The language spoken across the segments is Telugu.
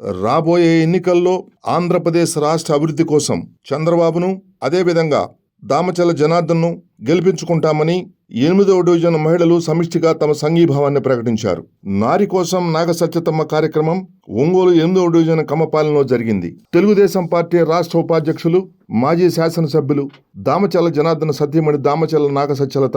రాబోయే ఎన్నికల్లో ఆంధ్రప్రదేశ్ రాష్ట్ర అభివృద్ధి కోసం చంద్రబాబును అదేవిధంగా దామచల్ల జనార్దన్ను గెలిపించుకుంటామని 8వ డివిజన్ మహిళలు సమిష్టిగా తమ సంఘీభావాన్ని ప్రకటించారు. నారి కోసం నాగసత్యతమ్మ కార్యక్రమం ఒంగోలు 8వ డివిజన్ కమ్మపాలెంలో జరిగింది. తెలుగుదేశం పార్టీ రాష్ట్ర ఉపాధ్యక్షులు మాజీ శాసనసభ్యులు దామచల్ల జనార్దన్ సతీమణి దామచల్ల నాగసత్యలత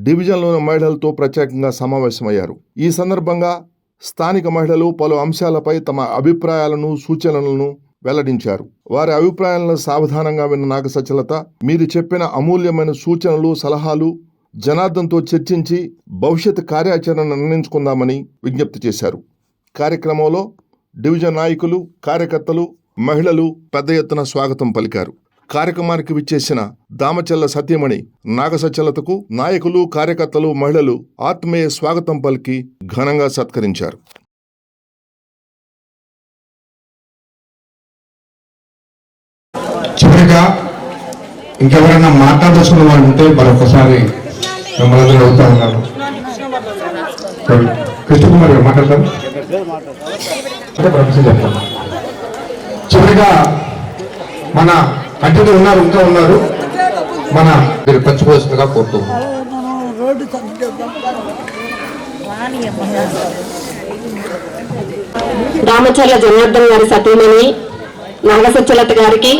డివిజన్లోని మహిళలతో ప్రత్యేకంగా సమావేశమయ్యారు. ఈ సందర్భంగా స్థానిక మహిళలు పలు అంశాలపై తమ అభిప్రాయాలను సూచనలను వెల్లడించారు. వారి అభిప్రాయాలను సావధానంగా విన్న నాగసత్యలత మీరు చెప్పిన అమూల్యమైన సూచనలు సలహాలు జనార్దన్తో చర్చించి భవిష్యత్ కార్యాచరణ నిర్ణయించుకుందామని విజ్ఞప్తి చేశారు. కార్యక్రమంలో డివిజన్ నాయకులు కార్యకర్తలు మహిళలు పెద్ద ఎత్తున స్వాగతం పలికారు. కార్యక్రమానికి విచ్చేసిన దామచల్ల సతీమణి నాగసత్యలతకు నాయకులు కార్యకర్తలు మహిళలు ఆత్మీయ స్వాగతం పలికి ఘనంగా సత్కరించారు. చివరిగా ఇంకెవరైనా మాట్లాడాల్సిన వాళ్ళు ఉంటే మరొకసారి మిమ్మల్ని అడుగుతా ఉన్నారు. కృష్ణకుమార్ గారు మాట్లాడతారు. చెప్తాను. చివరిగా మన కంటిన్యూ ఉన్నారు ఇంకా ఉన్నారు మన మీరు పంచుకోవాల్సిందిగా కోరుతున్నాం. దామచల్ల జనార్దన్ గారి సతీమణి నాగసత్యలత గారికి,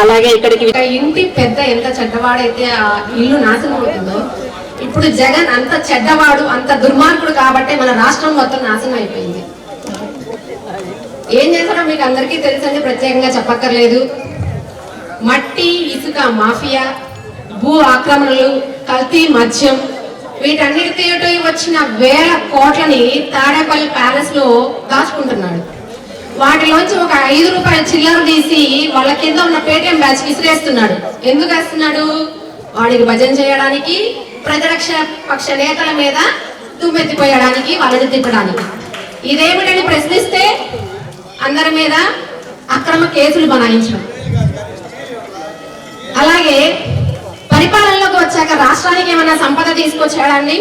అలాగే ఇక్కడికి ఇంటి పెద్ద ఎంత చెడ్డవాడైతే ఆ ఇల్లు నాశనం అవుతుందో, ఇప్పుడు జగన్ అంత చెడ్డవాడు అంత దుర్మార్గుడు కాబట్టే మన రాష్ట్రం మొత్తం నాశనం అయిపోయింది. ఏం చేశారో మీకు అందరికీ తెలుసండి, ప్రత్యేకంగా చెప్పక్కర్లేదు. మట్టి ఇసుక మాఫియా, భూ ఆక్రమణలు, కల్తీ మద్యం, వీటన్నిటితో వచ్చిన వేల కోట్లని తాడేపల్లి ప్యాలెస్ లో దాచుకుంటున్నాడు. వాటిలోంచి ఒక 5 రూపాయల చిల్లర తీసి వాళ్ళ కింద ఉన్న పేటిఎం బ్యాచ్ విసిరేస్తున్నాడు. ఎందుకు వేస్తున్నాడు? వాడికి భజన చేయడానికి, ప్రతిరక్ష పక్ష నేతల మీద తుమ్మెత్తిపోయడానికి, వాళ్ళని తిప్పడానికి. ఇదేమిటని ప్రశ్నిస్తే అందరి మీద అక్రమ కేసులు బనాయించడం. అలాగే పరిపాలనలోకి వచ్చాక రాష్ట్రానికి ఏమైనా సంపద తీసుకొచ్చాడండి?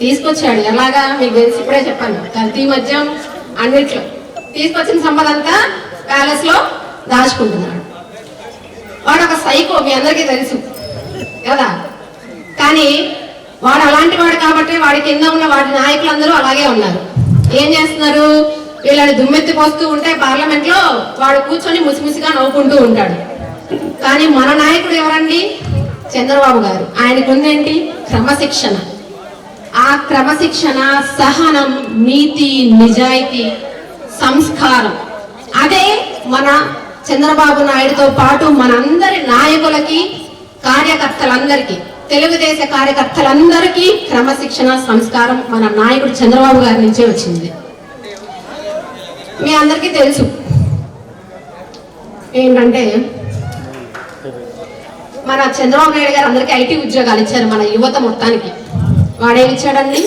తీసుకొచ్చాడు. ఎలాగా మీకు తెలిసి ఇప్పుడే చెప్పాను. కల్తీ మద్యం అన్నిట్లో తీసుకొచ్చిన సంపద అంతా ప్యాలెస్ లో దాచుకుంటున్నాడు. వాడు ఒక సైకో, మీ అందరికీ తెలుసు కదా. కానీ వాడు అలాంటి వాడు కాబట్టి వాడి కింద ఉన్న వాడి నాయకులందరూ అలాగే ఉన్నారు. ఏం చేస్తున్నారు? వీళ్ళని దుమ్మెత్తి పోస్తూ ఉంటే పార్లమెంట్ లో వాడు కూర్చొని ముసిముసిగా నవ్వుకుంటూ ఉంటాడు. కానీ మన నాయకుడు ఎవరండి? చంద్రబాబు గారు. ఆయనకు ఉందేంటి? క్రమశిక్షణ. ఆ క్రమశిక్షణ, సహనం, నీతి, నిజాయితీ, సంస్కారం, అదే మన చంద్రబాబు నాయుడుతో పాటు మనందరి నాయకులకి, కార్యకర్తలందరికీ, తెలుగుదేశ కార్యకర్తలందరికీ క్రమశిక్షణ, సంస్కారం మన నాయకుడు చంద్రబాబు గారి నుంచే వచ్చింది. మీ అందరికీ తెలుసు ఏంటంటే, మన చంద్రబాబు నాయుడు గారు అందరికీ ఐటీ ఉద్యోగాలు ఇచ్చారు మన యువత మొత్తానికి. వాడేమిచ్చాడండి?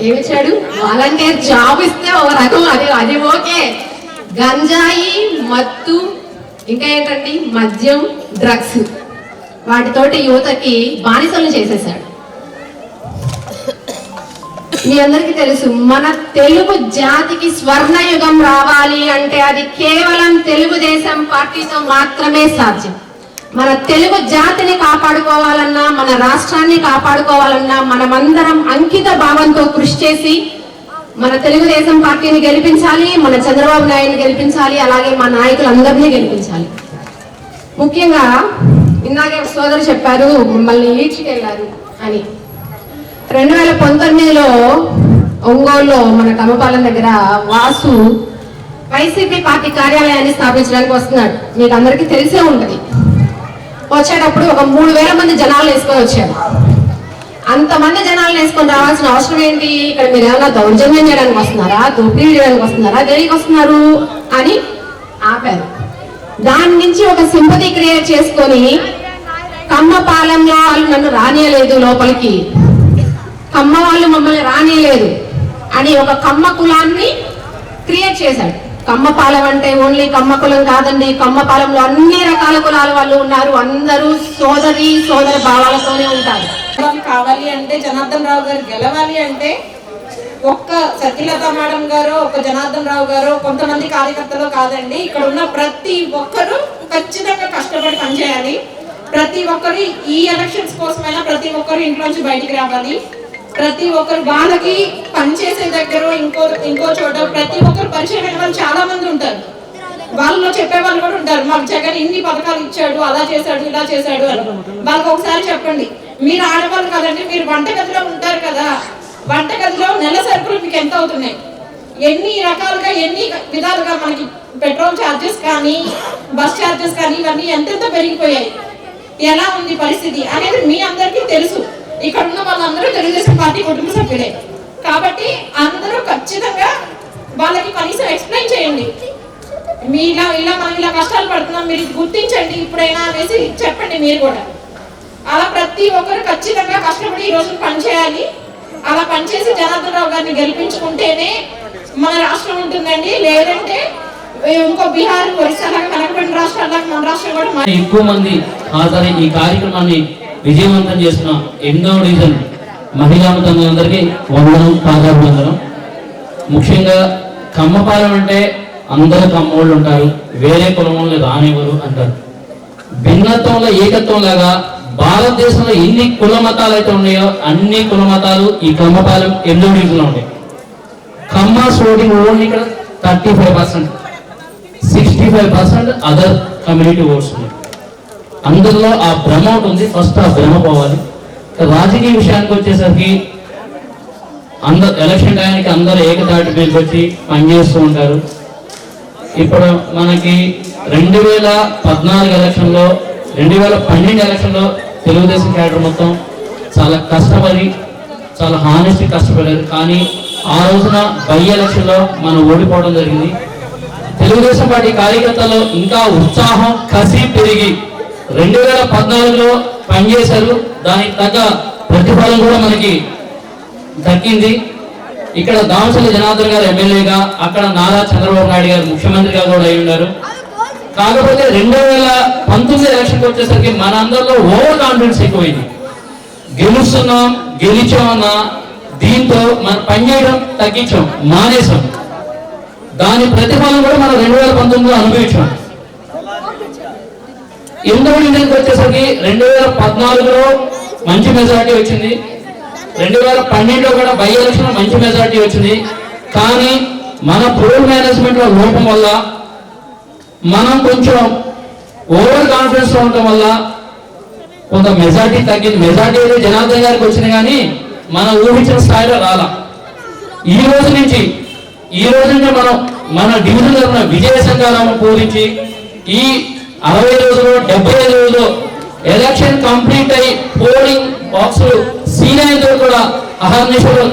ఏమిచ్చాడు? వాలంటీర్ జాబ్ ఇస్తే ఒక రకం, అది ఓకే. గంజాయి, మత్తు, ఇంకా ఏంటండి మద్యం, డ్రగ్స్, వాటితోటి యువతకి బానిసలు చేసేసాడు. మీ అందరికీ తెలుసు, మన తెలుగు జాతికి స్వర్ణయుగం రావాలి అంటే అది కేవలం తెలుగుదేశం పార్టీతో మాత్రమే సాధ్యం. మన తెలుగు జాతిని కాపాడుకోవాలన్నా, మన రాష్ట్రాన్ని కాపాడుకోవాలన్నా మనమందరం అంకిత భావంతో కృషి చేసి మన తెలుగుదేశం పార్టీని గెలిపించాలి, మన చంద్రబాబు నాయుడిని గెలిపించాలి, అలాగే మా నాయకులందరినీ గెలిపించాలి. ముఖ్యంగా ఇందాకే సోదరు చెప్పారు మమ్మల్ని ఈడ్చుకెళ్లారు అని. 2019లో ఒంగోలులో మన కమ్మపాలెం దగ్గర వాసు వైసీపీ పార్టీ కార్యాలయాన్ని స్థాపించడానికి వస్తున్నాడు. మీకు అందరికీ తెలిసే ఉంటుంది. వచ్చేటప్పుడు ఒక 3000 మంది జనాలు వేసుకొని వచ్చారు. అంతమంది జనాలను వేసుకొని రావాల్సిన అవసరం ఏంటి? ఇక్కడ మీరు ఏమైనా దౌర్జన్యం చేయడానికి వస్తున్నారా, దోపిడీ చేయడానికి వస్తున్నారా, దేనికి వస్తున్నారు అని ఆపారు. దాని నుంచి ఒక సింపతి క్రియేట్ చేసుకొని కమ్మపాలెంలో వాళ్ళు నన్ను రానియలేదు లోపలికి, కమ్మ వాళ్ళు మమ్మల్ని రానియలేదు అని ఒక కమ్మ కులాన్ని క్రియేట్ చేశాడు. కమ్మపాలెం అంటే ఓన్లీ కమ్మ కులం కాదండి, కమ్మపాలెంలో అన్ని రకాల కులాల వాళ్ళు ఉన్నారు. అందరూ సోదర భావాలతోనే ఉంటారు. కావాలి అంటే, జనార్దన్ రావు గారు గెలవాలి అంటే ఒక్క సత్యలత మేడం గారు, ఒక్క జనార్దన్ రావు గారు, కొంతమంది కార్యకర్తలు కాదండి. ఇక్కడ ఉన్న ప్రతి ఒక్కరు ఖచ్చితంగా కష్టపడి పనిచేయాలి. ప్రతి ఒక్కరు ఈ ఎలక్షన్స్ కోసమైనా ప్రతి ఒక్కరు ఇంట్లోంచి బయటికి రావాలి. ప్రతి ఒక్కరు వాళ్ళకి పనిచేసే దగ్గర ఇంకో చోట ప్రతి ఒక్కరు పరిచయమైన వాళ్ళు చాలా మంది ఉంటారు. వాళ్ళలో చెప్పే వాళ్ళు కూడా ఉంటారు, మాకు జగన్ ఇన్ని పథకాలు ఇచ్చాడు, అలా చేశాడు, ఇలా చేశాడు అని. వాళ్ళకి ఒకసారి చెప్పండి, మీరు ఆడవాళ్ళు కదండి, మీరు వంటగదిలో ఉంటారు కదా, వంటగదిలో నెల సరుకులు మీకు ఎంత అవుతున్నాయి, ఎన్ని రకాలుగా ఎన్ని విధాలుగా మనకి పెట్రోల్ ఛార్జెస్ కానీ బస్ ఛార్జెస్ కానీ ఇవన్నీ ఎంతెంత పెరిగిపోయాయి, ఎలా ఉంది పరిస్థితి అనేది మీ అందరికీ తెలుసు. ఇక్కడ ఉన్న వాళ్ళందరూ తెలుగుదేశం పార్టీ కుటుంబ సభ్యులే కాబట్టి అందరూ ఖచ్చితంగా వాళ్ళకి కనీసం ఎక్స్ప్లెయిన్ చేయండి. మీ ఇలా మనం ఇలా కష్టాలు పడుతున్నాం, మీరు ఇది గుర్తించండి ఇప్పుడైనా అనేసి చెప్పండి. మీరు కూడా అలా ప్రతి ఒక్కరు ఖచ్చితంగా కష్టపడి ఈ రోజు పనిచేయాలి. అలా పనిచేసి జనార్దన్ రావు గారిని గెలిపించుకుంటేనే మన రాష్ట్రం ఉంటుందండి. లేదంటే ఇంకో బీహార్, ఒరిస్సా లాగా వెనకబడిన రాష్ట్రాలకు మన రాష్ట్రం కూడా ఎక్కువ మంది హాజరై ఈ కార్యక్రమాన్ని విజయవంతం చేసిన 8వ డివిజన్ మహిళా మంత్రులందరికీ వందనం, పాదాభివందనం. ముఖ్యంగా కమ్మపాలెం అంటే అందరూ కమ్మోళ్ళు ఉంటారు, వేరే కులం వాళ్ళు రానివ్వరు అంటారు. భిన్నత్వంలో ఏకత్వం లాగా భారతదేశంలో ఎన్ని కుల మతాలు అయితే ఉన్నాయో అన్ని కుల మతాలు ఈ కమ్మపాలెం 8వ డివిజన్లో ఉంటాయి. కమ్మాస్ ఓటింగ్ ఓన్లీ ఇక్కడ 35%, 65% అదర్ కమ్యూనిటీ ఓట్స్ ఉన్నాయి. అందరిలో ఆ భ్రమ ఉంటుంది, ఫస్ట్ ఆ భ్రమ పోవాలి. రాజకీయ విషయానికి వచ్చేసరికి అందరు ఎలక్షన్ టైంకి అందరూ ఏకతాటి మీదకి వచ్చి పనిచేస్తూ ఉంటారు. ఇప్పుడు మనకి 2014 ఎలక్షన్లో 2012 ఎలక్షన్లో తెలుగుదేశం క్యాడర్ మొత్తం చాలా కష్టపడి చాలా హానెస్ట్గా కష్టపడారు. కానీ ఆ రోజున బై ఎలక్షన్లో మనం ఓడిపోవడం జరిగింది. తెలుగుదేశం పార్టీ కార్యకర్తలు ఇంకా ఉత్సాహం కసి పెరిగి 2014లో పనిచేశారు. దానికి తగ్గ ప్రతిఫలం కూడా మనకి దక్కింది. ఇక్కడ దామచర్ల జనార్దన్ గారు ఎమ్మెల్యేగా, అక్కడ నారా చంద్రబాబు నాయుడు గారు ముఖ్యమంత్రిగా కూడా అయి ఉన్నారు. కాకపోతే 2019 ఎలక్షన్కి వచ్చేసరికి మన అందరిలో ఓవర్ కాన్ఫిడెన్స్ ఎక్కువైంది. గెలుస్తున్నాం, గెలిచామన్న దీంతో మనం పనిచేయడం తగ్గించాం, మానేసాం. దాని ప్రతిఫలం కూడా మనం 2019లో అనుభవించాం. 8వ డివిజన్కి వచ్చేసరికి 2014లో మంచి మెజారిటీ వచ్చింది, 2012లో కూడా బై ఎలక్షన్ మంచి మెజారిటీ వచ్చింది. కానీ మన పోల్ మేనేజ్మెంట్ లోపం వల్ల మనం కొంచెం ఓవర్ కాన్ఫిడెన్స్ లో ఉండటం వల్ల కొంత మెజారిటీ తగ్గింది. మెజారిటీ అయితే జనార్దన్ గారికి వచ్చింది కానీ మనం ఊహించిన స్థాయిలో రాలా. ఈ రోజు నుంచి మనం మన డివిజన్ తరఫున విజయ సంఘాలను పూరించి ఈ 60 రోజులు 75 రోజులు ఎలక్షన్ కంప్లీట్ అయ్యి పోలింగ్ బాక్సులు సీల్ అయిన కూడా అహర్నిశలు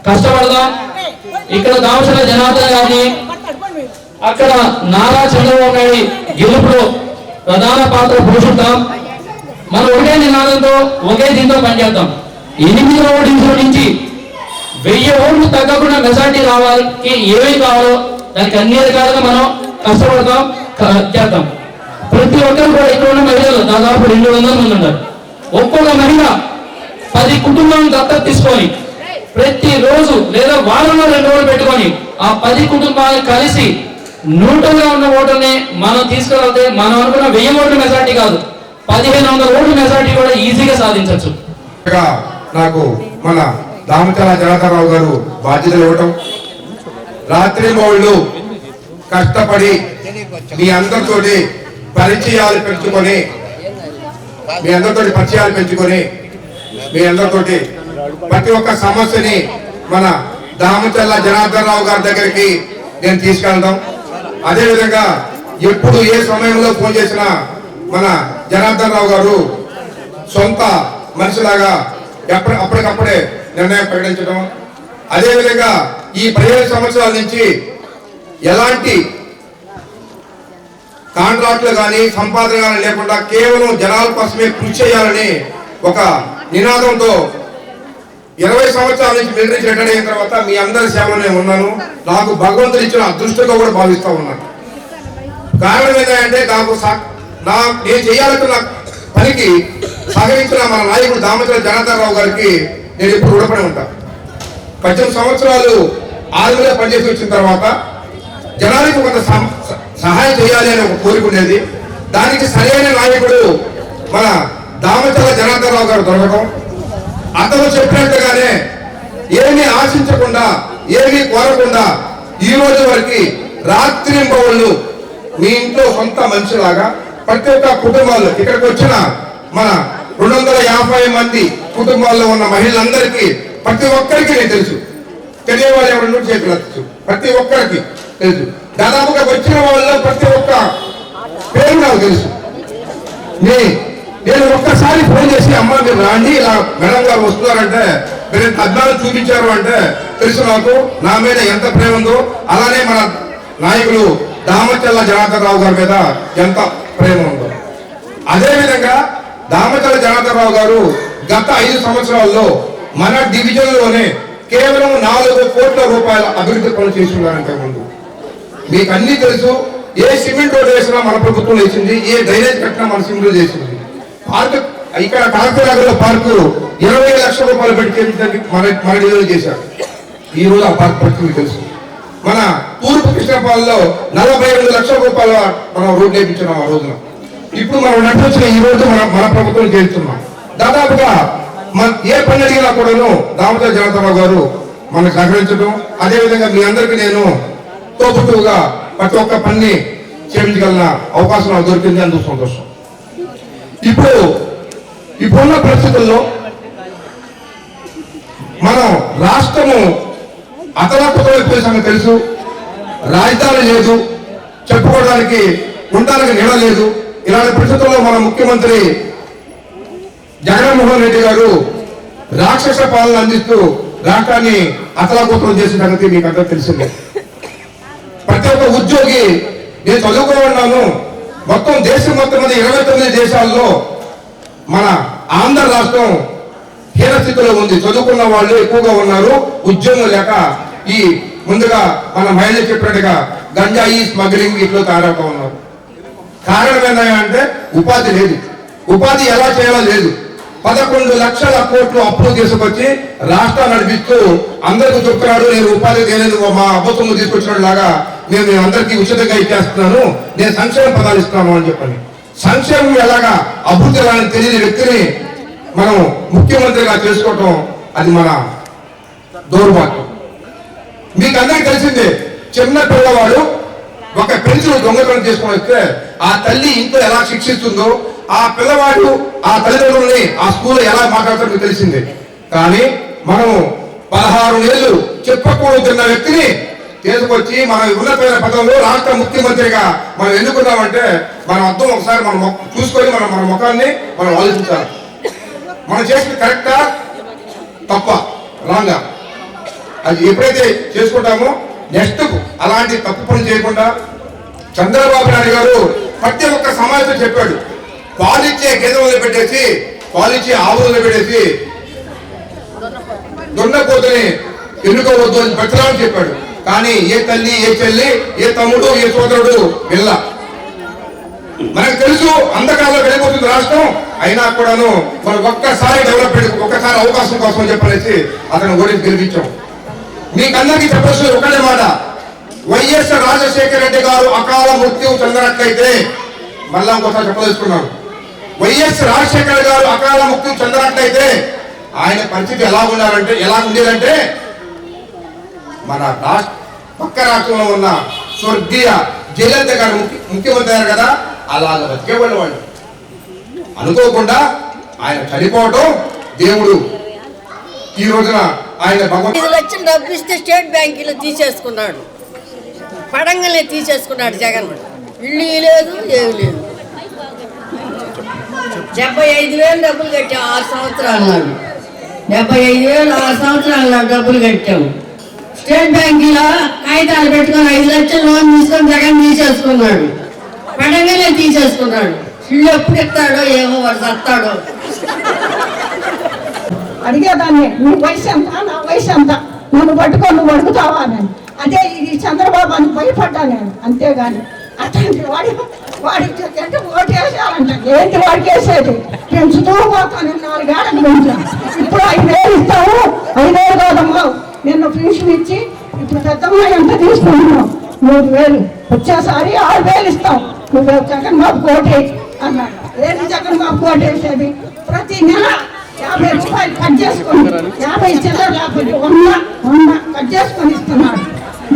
కష్టపడదాం. ఇక్కడ దామచర్ల జనార్దన్ గారిని, అక్కడ నారా చంద్రబాబు నాయుడు గెలుపులో ప్రధాన పాత్ర పోషిద్దాం. మనం ఒకే నినాదంతో ఒకే దీంతో పనిచేద్దాం. 8వ డివిజన్ నుంచి 1000 ఓట్లు తగ్గకుండా మెజార్టీ రావాలని ఏమేమి కావాలో దానికి అన్ని రకాలుగా మనం కష్టపడతాం, చేద్దాం. ప్రతి ఒక్కరు కూడా ఇక్కడ ఉన్న మహిళలు దాదాపు 200 మంది ఉన్నారు. ఒక్కొక్క మహిళ 10 కుటుంబాలను దత్తత తీసుకొని ప్రతిరోజు లేదా వారంలో 2 రోజులు పెట్టుకొని ఆ 10 కుటుంబాలు కలిసి న్యూట్రల్గా ఉన్న ఓటుని మనం తీసుకురాతే మనం అనుకున్న 1000 ఓట్ల మెజార్టీ కాదు, 1500 ఓట్ల మెజార్టీ కూడా ఈజీగా సాధించవచ్చు. నాకు మన దామచర్ల జనార్దన్ రావు గారు బాధ్యతలు ఇవ్వటం, రాత్రి మౌళ్ళు కష్టపడి మీ అందరితోటి పరిచయాలు పెంచుకొని మీ అందరితోటి ప్రతి ఒక్క సమస్యని మన దామచర్ల జనార్దన్ రావు గారి దగ్గరికి నేను తీసుకెళ్తాం. అదేవిధంగా ఎప్పుడు ఏ సమయంలో ఫోన్ చేసినా మన జనార్దన్ రావు గారు సొంత మనిషిలాగా అప్పటికప్పుడే నిర్ణయం ప్రకటించడం. అదేవిధంగా ఈ 15 సంవత్సరాల నుంచి ఎలాంటి కాంట్రాక్టులు కానీ సంపాదన కానీ లేకుండా కేవలం జనాల కోసమే కృషి చేయాలని ఒక నినాదంతో 20 సంవత్సరాల నుంచి మిలిటరీ రిటైర్ అయిన తర్వాత మీ అందరి సేవలో నేను ఉన్నాను. నాకు భగవంతుడు ఇచ్చిన అదృష్టంగా కూడా భావిస్తూ ఉన్నాను. కారణం ఏంటంటే నేను చేయాలనుకున్న పనికి సహకరించిన మన నాయకుడు దామచర్ల జనార్దన్ రావు గారికి నేను ఇప్పుడు రుణపడి ఉంటాను. 18 సంవత్సరాలు ఆర్మీలో పనిచేసి వచ్చిన తర్వాత జనానికి కొంత సహాయం చేయాలి అనే ఒక కోరిక ఉండేది. దానికి సరైన నాయకుడు మన దామచల జనార్దన్ రావు గారు దొరకడం, అతను చెప్పినట్టుగానే ఏమీ ఆశించకుండా ఏమీ కోరకుండా ఈ రోజు వరకు రాత్రింబవళ్ళు మీ ఇంట్లో సొంత మనిషిలాగా ప్రతి ఒక్క కుటుంబాల్లో ఇక్కడికి వచ్చిన మన 250 మంది కుటుంబాల్లో ఉన్న మహిళలందరికీ ప్రతి ఒక్కరికి నేను తెలుసు. తెలియని వాళ్ళు ఎవరి నుండి చేతులు ప్రతి ఒక్కరికి తెలుసు. దాదాపుగా వచ్చిన వాళ్ళలో ప్రతి ఒక్క పేరు నాకు తెలుసు. నేను ఒక్కసారి ఫోన్ చేసి అమ్మ మీరు రాండి, ఇలా మేడం గారు వస్తున్నారంటే మీరు ఎంత అభిమానం చూపించారు అంటే తెలుసు నాకు నా మీద ఎంత ప్రేమ ఉందో. అలానే మన నాయకులు దామచల్ల జనార్దన్ రావు గారి మీద ఎంత ప్రేమ ఉందో. అదేవిధంగా దామచల్ల జనార్దన్ రావు గారు గత 5 సంవత్సరాల్లో మన డివిజన్లోనే కేవలం 4 కోట్ల రూపాయల అభివృద్ధి పనులు చేస్తున్నారంటే ముందు మీకు అన్ని తెలుసు. ఏ సిమెంట్ రోడ్ వేసినా మన ప్రభుత్వం వేసింది, ఏ డ్రైనేజ్ కట్టినా మన సిమెంట్ చేసింది. పార్క్ ఇక్కడ కాకతీయ పార్కు 20 లక్షల రూపాయలు పెట్టి చేయించడానికి మన డివిజన్ చేశారు. ఈ రోజు ఆ పార్క్ పరిస్థితి తెలుసు. మన తూర్పు కృష్ణపాలలో 42 లక్షల రూపాయల మనం రోడ్లు వేయించున్నాం ఆ రోజున. ఇప్పుడు మనం నడిపించిన ఈ రోజు మన ప్రభుత్వం చేస్తున్నాం. దాదాపుగా మన ఏ పని అడిగినా కూడాను దామచల జనార్దన్ రావు గారు మనకు సహకరించడం, అదేవిధంగా మీ అందరికీ నేను తోపుగా ప్రతి ఒక్క పని చేయించగలన అవకాశం నాకు దొరికింది, అందుకు సంతోషం. ఇప్పుడున్న పరిస్థితుల్లో మనం రాష్ట్రము అతలాకుతలైపోయే సంగతి తెలుసు. రాజధాని లేదు, చెప్పుకోవడానికి ఉండడానికి నీడ లేదు. ఇలాంటి పరిస్థితుల్లో మన ముఖ్యమంత్రి జగన్మోహన్ రెడ్డి గారు రాక్షస పాలన అందిస్తూ రాష్ట్రాన్ని అతలాకుతలం చేసిన సంగతి మీకు అంతా తెలిసిందే. ప్రతి ఒక్క ఉద్యోగి నేను చదువుకుని ఉన్నాను. మొత్తం దేశం మొత్తం మీద 29 దేశాల్లో మన ఆంధ్ర రాష్ట్రం హీనస్థితిలో ఉంది. చదువుకున్న వాళ్ళు ఎక్కువగా ఉన్నారు, ఉద్యోగం లేక ఈ ముందుగా మన మహిళలు చెప్పినట్టుగా గంజాయి స్మగ్లింగ్ ఇట్లో తయారవుతా ఉన్నారు. కారణం ఏంటంటే ఉపాధి లేదు. ఉపాధి ఎలా చేయాలో లేదు. 11 లక్షల కోట్లు అప్పులు తీసుకొచ్చి రాష్ట్రాన్ని నడిపిస్తూ అందరికీ చెప్తున్నాడు నేను ఉపాధి చేయలేదు, మా అబ్బసొమ్ము తీసుకొచ్చినట్టు లాగా నేను అందరికీ ఉచితంగా ఇచ్చేస్తున్నాను, నేను సంక్షేమ పదాలు ఇస్తున్నాను అని చెప్పని. సంక్షేమం ఎలాగా అభివృద్ధి ఎలా తెలియని వ్యక్తిని మనం ముఖ్యమంత్రిగా చేసుకోవటం అది మన దౌర్భాగ్యం. మీకు అందరికీ తెలిసిందే, చిన్న పిల్లవాడు ఒక పెన్సిల్ దొంగతనం చేసుకుని వస్తే ఆ తల్లి ఇంట్లో ఎలా శిక్షిస్తుందో, ఆ పిల్లవాడు ఆ తల్లిదండ్రులని ఆ స్కూల్లో ఎలా మాట్లాడతారో మీకు తెలిసిందే. కానీ మనం 16 ఏళ్ళు చెప్పకూడదున్న వ్యక్తిని తీసుకొచ్చి మన ఉన్నతమైన పదవుల్లో రాష్ట్ర ముఖ్యమంత్రిగా మనం ఎన్నుకున్నామంటే మనం అర్థం ఒకసారి మనం చూసుకొని మన ముఖాన్ని మనం ఆలోచించాలి. మనం చేసిన కరెక్టా తప్ప రాంగా అది ఎప్పుడైతే చేసుకుంటామో నెక్స్ట్ అలాంటి తప్పు పని చేయకుండా చంద్రబాబు నాయుడు గారు ప్రతి ఒక్క సమావేశం చెప్పాడు. పాలిచ్చే గేదెలను పెట్టేసి పాలిచ్చే ఆవులను పెట్టేసి దున్నపోతుని ఎన్నుకోవద్దు అని ప్రచారం చెప్పాడు. కానీ ఏ తల్లి ఏ చెల్లి ఏ తమ్ముడు ఏ సోదరుడు వెళ్ళ. మనకు తెలుసు అంధకారంలో వెళ్ళిపోతుంది రాష్ట్రం. అయినా కూడాను మనం ఒక్కసారి డెవలప్మెంట్ ఒక్కసారి అవకాశం కోసం చెప్పనేసి అతను గురించి గెలిపించాం. మీకందరికీ చెప్పచ్చు ఒకటే మాట, వైఎస్ రాజశేఖర రెడ్డి గారు అకాల మృత్యువు చెందినట్లయితే, మళ్ళా ఇంకోసారి చెప్పదలుచుకున్నాను, వైఎస్ రాజశేఖర గారు అకాల మృత్యువు చెందినట్లయితే ఆయన పరిస్థితి ఎలా ఉండేదంటే మన పక్క రాష్ట్రంలో ఉన్న స్వర్గీయ జయలలిత గారు ముఖ్యమంత్రి అయ్యారు కదా, అలాగ బతికేవాళ్ళు వాళ్ళు. అనుకోకుండా ఆయన చనిపోవటం దేవుడు ఈ రోజున ఆయన 5 లక్షలు డబ్బు ఇస్తే స్టేట్ బ్యాంకులో తీసేసుకున్నాడు, పడంగానే తీసేసుకున్నాడు జగన్. ఇల్లు లేదు ఏమి లేదు. 75,000 డబ్బులు కట్టాము 6 సంవత్సరాలు నాడు. 75,000 6 సంవత్సరాలు నాడు డబ్బులు కట్టాము. స్టేట్ బ్యాంకులో కాగితాలు పెట్టుకొని 5 లక్షలు లోన్ తీసుకొని జగన్ తీసేసుకున్నాడు, పడంగానే తీసేసుకున్నాడు. ఇల్లు ఎప్పుడు ఎత్తాడో ఏమో వాడు చస్తాడో. అడిగేదాన్ని నీ వయసు ఎంత, నా వయసు ఎంత, నన్ను పట్టుకొని నువ్వు అడుగుతావా అని. అదే ఇది చంద్రబాబు అని భయపడ్డా నేను, అంతేగాని అట్లాంటి వాడికి అంటే ఓటు వేసేయాలంట. ఏంటి వాడికి వేసేది? నేను చుట్టూ పోతాను 4 ఏళ్ళకి పెంచా. ఇప్పుడు 5,000 ఇస్తావు, 5,000 కాదమ్మా నిన్న పెన్షన్ ఇచ్చి ఇప్పుడు పెద్దమ్మ ఎంత తీసుకుంటున్నావు 3,000 వచ్చేసారి 6,000 ఇస్తాం నువ్వు జగన్ బాబు కోటే అన్నాడు. ఏంటి జగన్ బాబు కోటేసేది? ప్రతి నెల 50 రూపాయలు కట్ చేసుకొని 50 చిల్లర 100 కట్ చేసుకొని ఇస్తున్నాడు.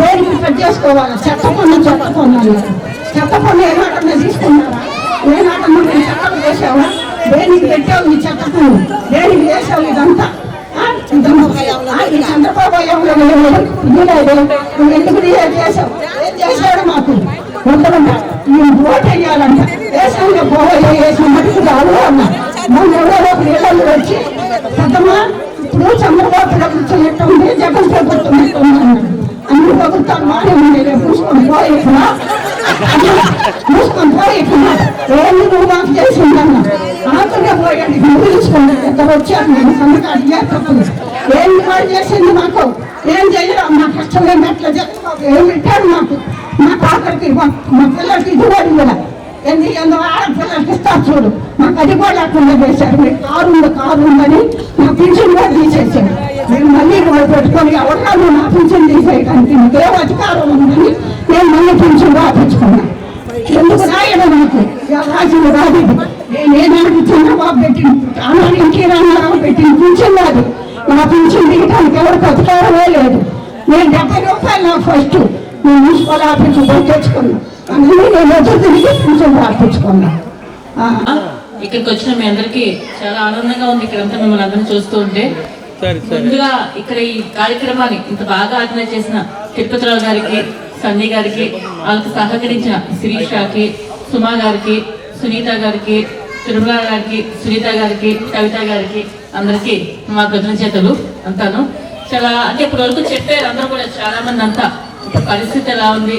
దేనికి కట్ చేసుకోవాలి? చెత్త పన్ను చెత్త పన్ను ఏనాటన్నా తీసుకున్నారా? ఏనాటన్నా నేను చట్టం చేసావా? దేనికి పెట్టావు ఈ చెత్త పన్ను? దేనికి చేసావు ఇదంతా? చంద్రబాబు నువ్వు ఎందుకు చేసావు? ఏం చేశాడు మాకు? ఓటు వేయాలంట. దేశంలో వేసిన మటుకు కాదు అన్న. మన ఎవరో నీళ్ళు వచ్చి పెద్దమ్మా ఇప్పుడు చంద్రబాబు ప్రభుత్వం ఎట్టుంది, జగన్ ప్రభుత్వం ఎట్టుంది అన్నాడు. అన్ని ప్రభుత్వాలు మానే ఉన్నాయి. మూసుకొని పోయికున్నా ఏంటి నువ్వు మాకు చేసిందన్నా ఆకునే పోయాడు. నువ్వు తీసుకున్నాడు ఇద్దరు వచ్చారు. నేను సంతకాలు తప్పులు ఏం వాడు చేసింది మాకు? ఏం చేయరా? మా కష్టం ఎట్లా చెప్తావు? ఏం పెట్టాడు మాకు? మాకు ఆఖరికి మా పిల్లలకి ఇది కూడా ఇవ్వలే. ఎందుకు ఆడపిల్లలకి ఇస్తారు చూడు, మాకు అది కూడా లేకుండా చేశారు. మీకు కారు ఉందని నా పింఛన్ కూడా తీసేసాడు. మేము మళ్ళీ వాళ్ళు పెట్టుకొని ఎవరికాదు నా పింఛన్ తీసేయడానికి మీకేం అధికారం ఉందని నేను మళ్ళీ పింఛన్ రాపించుకున్నాను. ఎందుకు రాయడం నాకు రాజులు రాదు. నేనేనాడు చంద్రబాబు పెట్టిన ఆనాడు ఇంటి రామారావు పెట్టిన పింఛన్ రాదు. నా పింఛన్ దిగడానికి ఎవరికి అధికారమే లేదు. నేను 70 రూపాయలు నాకు ఫస్ట్ నేను మున్సిపల్ ఆఫీసు తెచ్చుకున్నాను. అందులో నేను ఎదురు తిరిగి పింఛన్ రాపించుకున్నా. ఇక్కడికి వచ్చిన మీ అందరికి చాలా ఆనందంగా ఉంది. ఇక్కడంతా మిమ్మల్ని అందరినీ చూస్తూ ఉంటే ముందుగా ఇక్కడ ఈ కార్యక్రమాన్ని ఇంత బాగా ఆర్గనైజ్ చేసిన తిరుపతిరావు గారికి, సంజయ్ గారికి, వాళ్ళకి సహకరించిన శిరీషకి, సుమా గారికి, సునీత గారికి, తిరుమల గారికి, సునీత గారికి, కవిత గారికి అందరికి మా కృతజ్ఞతలు అంతాను. చాలా అంటే ఇప్పటి వరకు చెప్పారు అందరూ కూడా, చాలా మంది అంతా పరిస్థితి ఎలా ఉంది,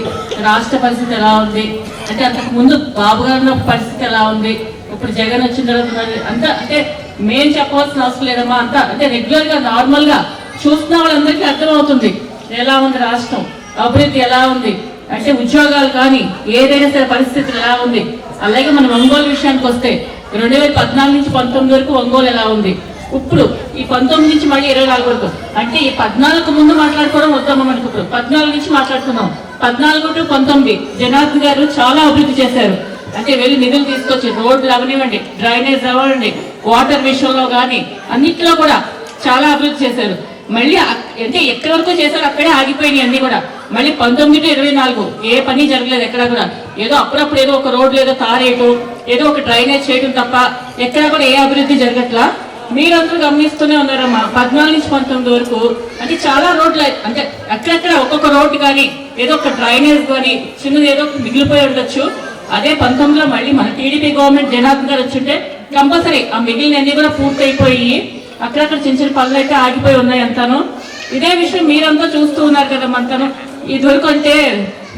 రాష్ట్ర పరిస్థితి ఎలా ఉంది, అంటే అంతకు ముందు బాబు గారి పరిస్థితి ఎలా ఉంది, ఇప్పుడు జగన్ వచ్చిన తర్వాత అంతా అంటే మేము చెప్పవలసిన అవసరం లేదమ్మా. అంతా అంటే రెగ్యులర్ గా నార్మల్ గా చూస్తున్న వాళ్ళందరికీ అర్థమవుతుంది ఎలా ఉంది రాష్ట్రం, అభివృద్ధి ఎలా ఉంది, అంటే ఉద్యోగాలు కానీ ఏదైనా సరే పరిస్థితులు ఎలా ఉంది. అలాగే మన ఒంగోలు విషయానికి వస్తే 2014 నుంచి 19 వరకు ఒంగోలు ఎలా ఉంది, ఇప్పుడు ఈ 19 నుంచి మళ్ళీ 24 వరకు, అంటే ఈ 14 ముందు మాట్లాడుకోవడం వద్దామా మనకు, ఇప్పుడు 14 నుంచి మాట్లాడుతున్నాం. 14 to 19 జనార్దన్ గారు చాలా అభివృద్ధి చేశారు. అంటే వెళ్ళి నిధులు తీసుకొచ్చి రోడ్లు అవనివ్వండి, డ్రైనేజ్ అవ్వండి, వాటర్ విషయంలో కానీ అన్నింటిలో కూడా చాలా అభివృద్ధి చేశారు. మళ్ళీ అంటే ఎక్కడి వరకు చేశారు అక్కడే ఆగిపోయినాయి అన్ని కూడా. మళ్ళీ 19 to 24 ఏ పని జరగలేదు ఎక్కడ కూడా. ఏదో అప్పుడప్పుడు ఏదో ఒక రోడ్లు ఏదో తారేయటం, ఏదో ఒక డ్రైనేజ్ చేయడం తప్ప ఎక్కడ కూడా ఏ అభివృద్ధి జరగట్లా. మీరందరూ గమనిస్తూనే ఉన్నారమ్మా. 14 నుంచి 19 వరకు అంటే చాలా రోడ్లు, అంటే అక్కడక్కడ ఒక్కొక్క రోడ్డు కానీ ఏదో ఒక డ్రైనేజ్ కానీ చిన్నది ఏదో మిగిలిపోయి ఉండొచ్చు. అదే 19లో మళ్ళీ మన టీడీపీ గవర్నమెంట్ జనార్దన్ గారు వచ్చుంటే కంపల్సరీ ఆ మిగిలినన్ని కూడా పూర్తి అయిపోయి అక్కడక్కడ చిన్న చిన్న పనులు అయితే ఆగిపోయి ఉన్నాయి అంతాను. ఇదే విషయం మీరంతా చూస్తూ ఉన్నారు కదా అంతాను. ఇదివరకు అంటే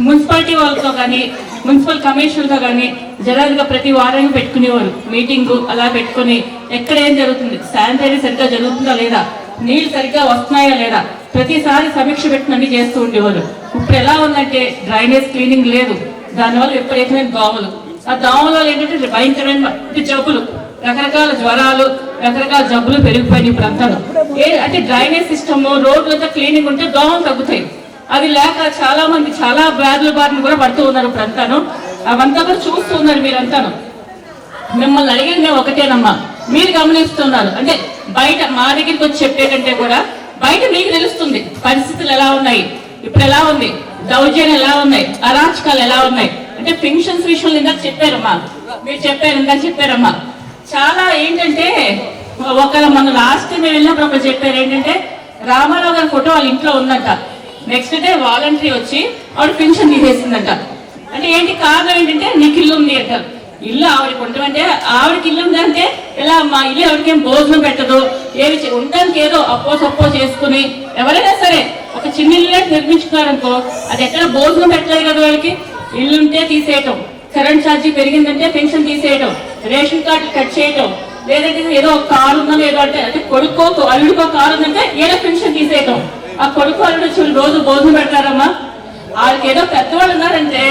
మున్సిపాలిటీ వాళ్ళతో కానీ మున్సిపల్ కమిషనర్తో కానీ జనాలుగా ప్రతి వారానికి పెట్టుకునేవారు మీటింగు. అలా పెట్టుకుని ఎక్కడ ఏం జరుగుతుంది, శానిటరీ సరిగ్గా జరుగుతుందా లేదా, నీళ్లు సరిగ్గా వస్తున్నాయా లేదా, ప్రతిసారి సమీక్ష పెట్టుకుని చేస్తూ ఉండేవారు. ఇప్పుడు ఎలా ఉందంటే డ్రైనేజ్ క్లీనింగ్ లేదు, దానివల్ల విపరీతమైన దోమలు. ఆ దోమలో ఏంటంటే భయంకరమైన జబ్బులు, రకరకాల జ్వరాలు, రకరకాల జబ్బులు పెరిగిపోయినాయి ఇప్పుడు అంతా. అంటే డ్రైనేజ్ సిస్టమ్ రోడ్లంతా క్లీనింగ్ ఉంటే దోమలు తగ్గుతాయి. అది లేక చాలా మంది చాలా వ్యాధుల బారిన కూడా పడుతూ ఉన్నారు ఇప్పుడు అంతాను. అవంతా కూడా చూస్తూ ఉన్నారు మీరంతాను. మిమ్మల్ని అడిగింది ఒకటేనమ్మా, మీరు గమనిస్తున్నారు. అంటే బయట మా దగ్గరికి వచ్చి చెప్పే కంటే కూడా బయట మీకు తెలుస్తుంది పరిస్థితులు ఎలా ఉన్నాయి, ఇప్పుడు ఎలా ఉంది, దౌర్జన్యం ఎలా ఉన్నాయి, అరాచకాలు ఎలా ఉన్నాయి. అంటే పెన్షన్స్ విషయంలో ఇందాక చెప్పారమ్మా, మీరు చెప్పారమ్మా. చాలా ఏంటంటే మన లాస్ట్ మేము వెళ్ళినప్పుడు ఒకరు చెప్పారు ఏంటంటే రామారావు గారి ఫోటో వాళ్ళ ఇంట్లో ఉందంట. నెక్స్ట్ డే వాలంటరీ వచ్చి ఆవిడ పెన్షన్ తీసేసిందంట. అంటే ఏంటి కారణం ఏంటంటే నీకు ఇల్లు ఉంది అంటారు. ఇల్లు ఆవిడకి ఉండమంటే ఆవిడకి ఇల్లు ఉందంటే ఎలా మా ఇల్లు ఎవరికేం భోజనం పెట్టదు, ఏవి ఉండడానికి ఏదో అప్పో సప్పో చేసుకుని ఎవరైనా సరే ఒక చిన్న ఇల్లు నిర్మించుకున్నారనుకో అది ఎక్కడ భోజనం పెట్టలేదు కదా వాళ్ళకి. ఇల్లుంటే తీసేయటం, కరెంట్ ఛార్జీ పెరిగిందంటే పెన్షన్ తీసేయటం, రేషన్ కార్డు కట్ చేయటం, లేదంటే ఏదో ఒక కారు ఉందని ఏదో అంటే కొడుకో అల్లుడికో కారు ఉందంటే ఏదో పెన్షన్ తీసేయటం. ఆ కొడుకు అల్లుడు వచ్చి రోజు భోజనం పెడతారమ్మా. వాళ్ళకి ఏదో పెద్దవాళ్ళు ఉన్నారంటే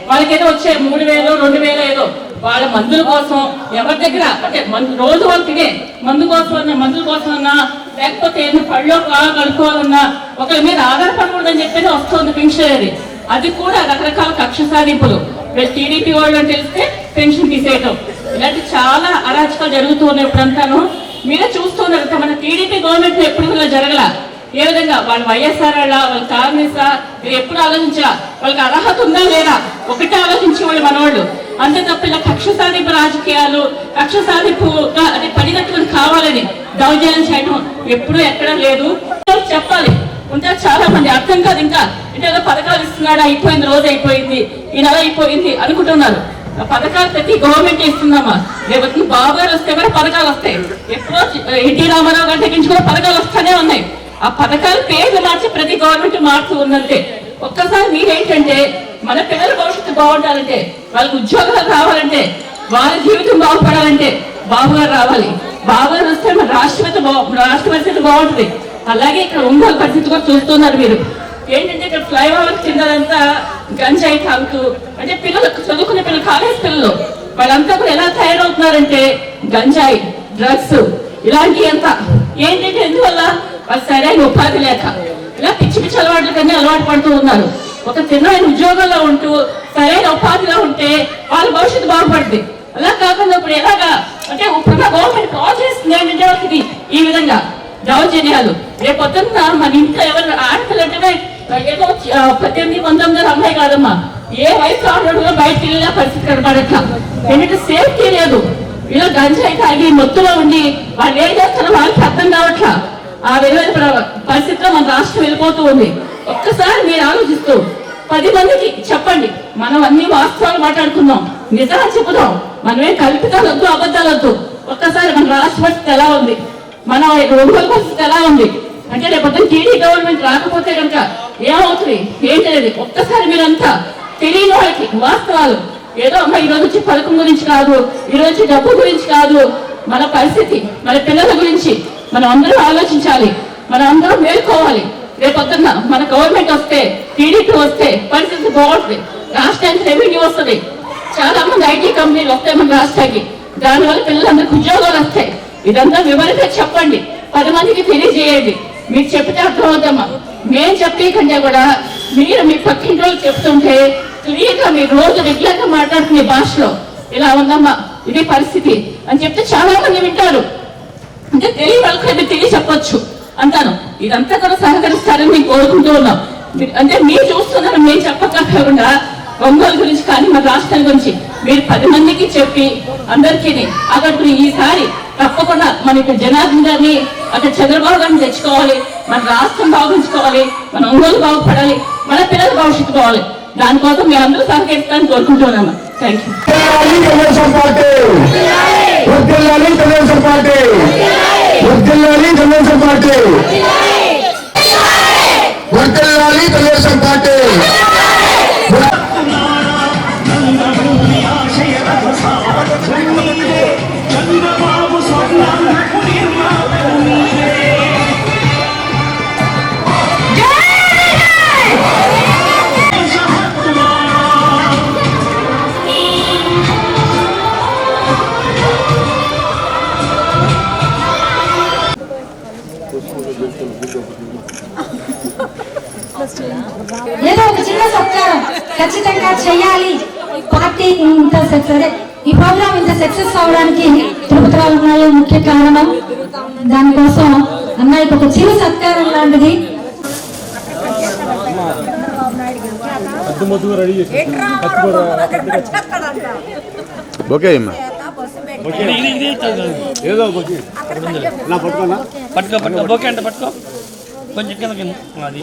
వాళ్ళకి ఏదో వచ్చే 3,000 2,000 ఏదో వాళ్ళ మందుల కోసం ఎవరి దగ్గర అంటే రోజు వాళ్ళు తినే మందుల కోసం అన్నా లేకపోతే ఏదైనా పళ్ళో బాగా కలుపుకోవాలన్నా ఒకరి మీద ఆధారపడకూడదని చెప్పేది వస్తుంది పెన్షన్ అనేది. అది కూడా రకరకాల కక్ష సాధింపులు, టీడీపీ వాళ్ళు అని తెలిస్తే పెన్షన్ తీసేయటం, ఇలాంటి చాలా అరాచకాలు జరుగుతూ ఉన్నాయి. ఇప్పుడంతాను మీరే చూస్తున్నారు. మన టీడీపీ గవర్నమెంట్ ఎప్పుడు ఇలా జరగల. ఏ విధంగా వాళ్ళు వైఎస్ఆర్ వాళ్ళ కాంగ్రెస్ మీరు ఎప్పుడు ఆలోచించరా, వాళ్ళకి అర్హత ఉందా లేదా ఒకటే ఆలోచించే వాళ్ళు మనవాళ్ళు. అంతే తప్ప ఇలా కక్ష సాధింపు రాజకీయాలు, కక్ష సాధింపు అంటే పడినట్టుగా కావాలని దౌర్జన్యం చేయడం ఎప్పుడూ ఎక్కడా లేదు. చెప్పాలి ఇంకా చాలా మంది అర్థం కాదు. ఇంకా అంటే పథకాలు ఇస్తున్నాడు, అయిపోయింది, రోజు అయిపోయింది, ఈ నెల అయిపోయింది అనుకుంటున్నారు. పథకాలు ప్రతి గవర్నమెంట్ ఇస్తుందమ్మా. రేపు బాబు గారు వస్తే కూడా పథకాలు వస్తాయి. ఎప్పుడో ఎన్టీ రామారావు గారి దగ్గర నుంచి కూడా పథకాలు వస్తూనే ఉన్నాయి. ఆ పథకాలు పేర్లు మార్చి ప్రతి గవర్నమెంట్ మారుతూ ఉందంటే ఒక్కసారి మీరేంటంటే మన పిల్లల భవిష్యత్తు బాగుండాలంటే, వాళ్ళకి ఉద్యోగాలు రావాలంటే, వాళ్ళ జీవితం బాగుపడాలంటే బాబు గారు రావాలి. బాబు గారు వస్తే మన రాష్ట్ర పరిస్థితి బాగుంటుంది. అలాగే ఇక్కడ ఒంగోలు పరిస్థితి కూడా చూస్తున్నారు మీరు. ఏంటంటే ఇక్కడ ఫ్లైఓవర్ కిందంతా గంజాయి తాగుతూ, అంటే పిల్లలు చదువుకునే పిల్లలు, కాలేజ్ పిల్లలు వాళ్ళంతా కూడా ఎలా తయారవుతున్నారంటే గంజాయి, డ్రగ్స్ ఇలాంటివి అంతా. ఏంటంటే ఎందువల్ల వాళ్ళు సరైన ఉపాధి లేక ఇలా పిచ్చి పిచ్చి అలవాట్ల కన్నా అలవాటు పడుతూ ఉన్నారు. ఒక తిన్నైన ఉద్యోగంలో ఉంటూ సరైన ఉపాధిలో ఉంటే వాళ్ళ భవిష్యత్తు బాగుపడుతుంది. అలా కాకుండా ఇప్పుడు ఎలాగా అంటే ఇప్పుడున్న గవర్నమెంట్ కాల్ చేస్తుంది ఏంటంటే వాళ్ళకి ఈ విధంగా దౌర్జన్యాలు. రేపు పొద్దున్న మన ఇంట్లో ఎవరు ఆడపిల్లంటే ఏదో 18-19 అమ్మాయి కాదమ్మా, ఏ వయసు ఆడవాళ్ళు బయటకు వెళ్ళినా పరిస్థితి కనపడట్లా. ఏంటంటే సేఫ్టీ లేదు. ఇలా గంజాయి తాగి మొత్తులో ఉండి వాళ్ళు ఏం చేస్తారో వాళ్ళకి అర్థం కావట్లా. ఆ విధమైన పరిస్థితిలో మన రాష్ట్రం వెళ్ళిపోతూ ఉంది. ఒక్కసారి మీరు ఆలోచిస్తూ 10 మందికి చెప్పండి, మనం అన్ని వాస్తవాలు మాట్లాడుకుందాం, నిజాలు చెప్పుదాం, మనమే కల్పితాలు వద్దు, అబద్ధాలు వద్దు. ఒక్కసారి మన రాష్ట్ర పరిస్థితి ఎలా ఉంది, మన ఒంగోలు పరిస్థితి ఎలా ఉంది అంటే రేపు టీడీ గవర్నమెంట్ రాకపోతే కనుక ఏమవుతుంది ఏంటనేది ఒక్కసారి మీరంతా తెలియని వాళ్ళకి వాస్తవాలు. ఏదో అమ్మ ఈరోజు వచ్చి పథకం గురించి కాదు, ఈరోజు డబ్బు గురించి కాదు, మన పరిస్థితి, మన పిల్లల గురించి మనం అందరం ఆలోచించాలి, మనం అందరం మేల్కోవాలి. రేపొద్దున్న మన గవర్నమెంట్ వస్తే, టీడీపీ వస్తే పరిస్థితి బాగుంటుంది. రాష్ట్రానికి రెవెన్యూ వస్తుంది, చాలా మంది ఐటీ కంపెనీలు వస్తాయి మన రాష్ట్రానికి, దానివల్ల పిల్లలందరికీ ఉద్యోగాలు వస్తాయి. ఇదంతా వివరంగా చెప్పండి, 10 మందికి తెలియజేయండి. మీరు చెప్పితే అర్థమవుతామా. మేము చెప్పే కంటే కూడా మీరు మీ పక్కింటి వాళ్ళు చెప్తుంటే క్లియర్గా మీరు రోజు రెగ్యులర్ గా మాట్లాడుకునే భాషలో ఇలా ఉందమ్మా, ఇది పరిస్థితి అని చెప్తే చాలా మంది వింటారు. అంటే తెలియ వాళ్ళకి తెలియ చెప్పొచ్చు అంటాను. ఇదంతా కూడా సహకరిస్తారని మేము కోరుకుంటూ ఉన్నాం. అంటే మీరు చూస్తున్నారు, మేము చెప్పకుండా ఒంగోలు గురించి కానీ మన రాష్ట్రం గురించి మీరు 10 మందికి చెప్పి అందరికీ అక్కడికి ఈసారి తప్పకుండా మన ఇక్కడ జనార్దన్ గారిని, అక్కడ చంద్రబాబు గారిని తెచ్చుకోవాలి. మన రాష్ట్రం బాగుంచుకోవాలి, మన ఒంగోలు బాగుపడాలి, మన పిల్లల భవిష్యత్తు కావాలి. దానికోసం మేము అందరూ సహకరిస్తారని కోరుకుంటున్నాను. థ్యాంక్ ఏదో ఒక చిన్న సత్కారం ఖచ్చితంగా చేయాలి. పార్టీ ఇంత సరే ఈ ప్రోగ్రామ్ ఇంత సక్సెస్ అవడానికి తిరుపతి అన్నయ్య ముఖ్య కారణం. దానికోసం అన్నయ్యకి ఒక చిన్న సత్కారం లాంటిది. ఓకే అమ్మా, ఏదో పట్టుకో ఓకే అంటే పట్టుకో కొంచెం కింద అది